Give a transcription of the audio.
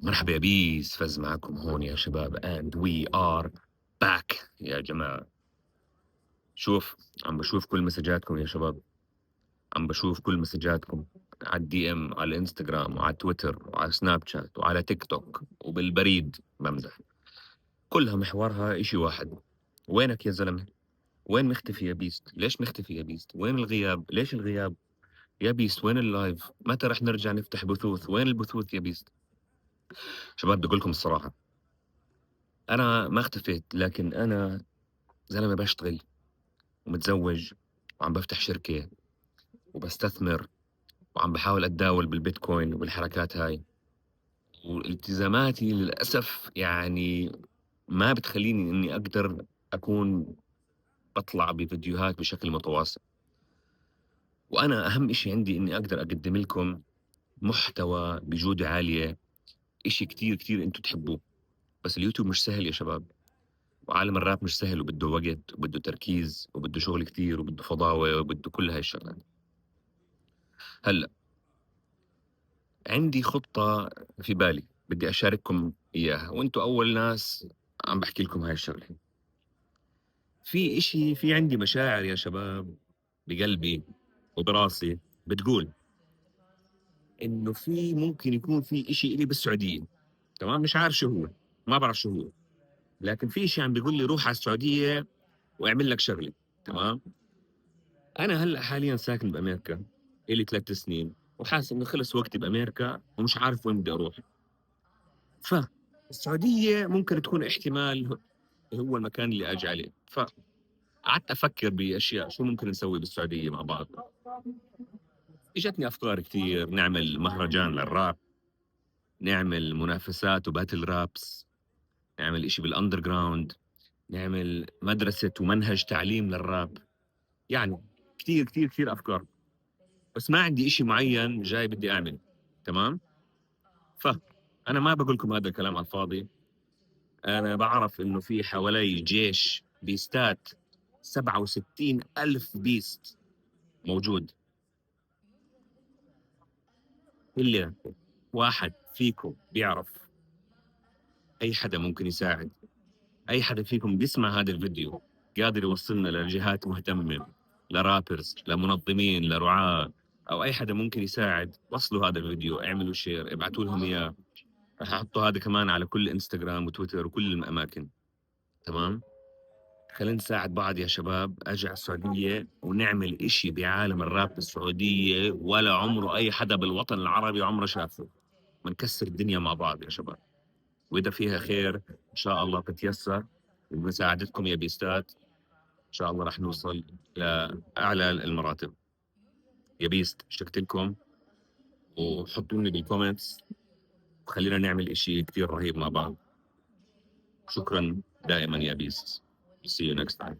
مرحبا يا بيس، فز معكم هون يا شباب and we are back يا جماعة. شوف، عم بشوف كل مسجاتكم يا شباب، عم بشوف كل مسجاتكم على الدي ام، على الانستغرام وعلى تويتر وعلى سناب شات وعلى تيك توك وبالبريد، بمزح. كلها محورها اشي واحد: وينك يا زلمة؟ وين مختفي يا بيست؟ ليش مختفي يا بيست؟ وين الغياب؟ ليش الغياب يا بيست؟ وين اللايف؟ متى رح نرجع نفتح بثوث؟ وين البثوث يا بيست؟ شباب بدي اقول لكم الصراحة، انا ما اختفيت، لكن انا زلمة باشتغل ومتزوج وعم بفتح شركة وبستثمر وعم بحاول أتداول بالبيتكوين وبالحركات هاي، والتزاماتي للأسف يعني ما بتخليني إني أقدر أكون بطلع بفيديوهات بشكل متواصل. وأنا أهم إشي عندي إني أقدر أقدم لكم محتوى بجودة عالية، إشي كتير كتير أنتوا تحبوه. بس اليوتيوب مش سهل يا شباب، وعالم الراب مش سهل، وبده وقت وبده تركيز وبده شغل كتير وبده فضاوة وبده كل هاي الشغلات. هلأ عندي خطة في بالي بدي أشارككم إياها، وأنتوا أول ناس عم بحكي لكم هاي الشغلة. في إشي، في عندي مشاعر يا شباب بقلبي وبراسي بتقول إنه في ممكن يكون في إشي إلي بالسعودية. تمام، مش عارف شو هو، ما بعرف شو هو، لكن في إشي عم بيقول لي روح على السعودية واعمل لك شغلة. تمام. أنا هلأ حاليا ساكن بأمريكا إلي 3 سنين، وحاسس إنه خلص وقتي بأمريكا ومش عارف وين بدي أروح. فالسعودية ممكن تكون احتمال هو المكان اللي أجي عليه. فقعدت أفكر بأشياء شو ممكن نسوي بالسعودية مع بعض. إجتني أفكار كثير: نعمل مهرجان للراب، نعمل منافسات وباتل رابس، نعمل إشي بالأندر جراوند، نعمل مدرسة ومنهج تعليم للراب. يعني كثير كثير كثير أفكار، بس ما عندي إشي معين جاي بدي أعمل. تمام. فأنا ما بقول لكم هذا الكلام على الفاضي. أنا بعرف إنه في حوالي جيش بيستات 67 ألف بيست موجود. إلا واحد فيكم بيعرف، أي حدا ممكن يساعد، أي حدا فيكم بيسمع هذا الفيديو قادر يوصلنا لجهات مهتمة، لرابرز، لمنظمين، لرعاة، أو أي حدا ممكن يساعد، وصلوا هذا الفيديو، اعملوا شير، ابعتوا لهم إياه. رح أحطوا هذا كمان على كل انستغرام وتويتر وكل الأماكن. تمام. خلينا نساعد بعض يا شباب، أجي على السعودية ونعمل إشي بعالم الراب بالسعودية ولا عمره أي حدا بالوطن العربي عمره شافه. بنكسر الدنيا مع بعض يا شباب، وإذا فيها خير إن شاء الله بتيسر وبمساعدتكم يا بيستات إن شاء الله رح نوصل لأعلى المراتب. يا بيست شكت لكم، وحطوني بالكومنتس وخلينا نعمل إشي كتير رهيب مع بعض. شكرا دائما يا بيست. See you next time.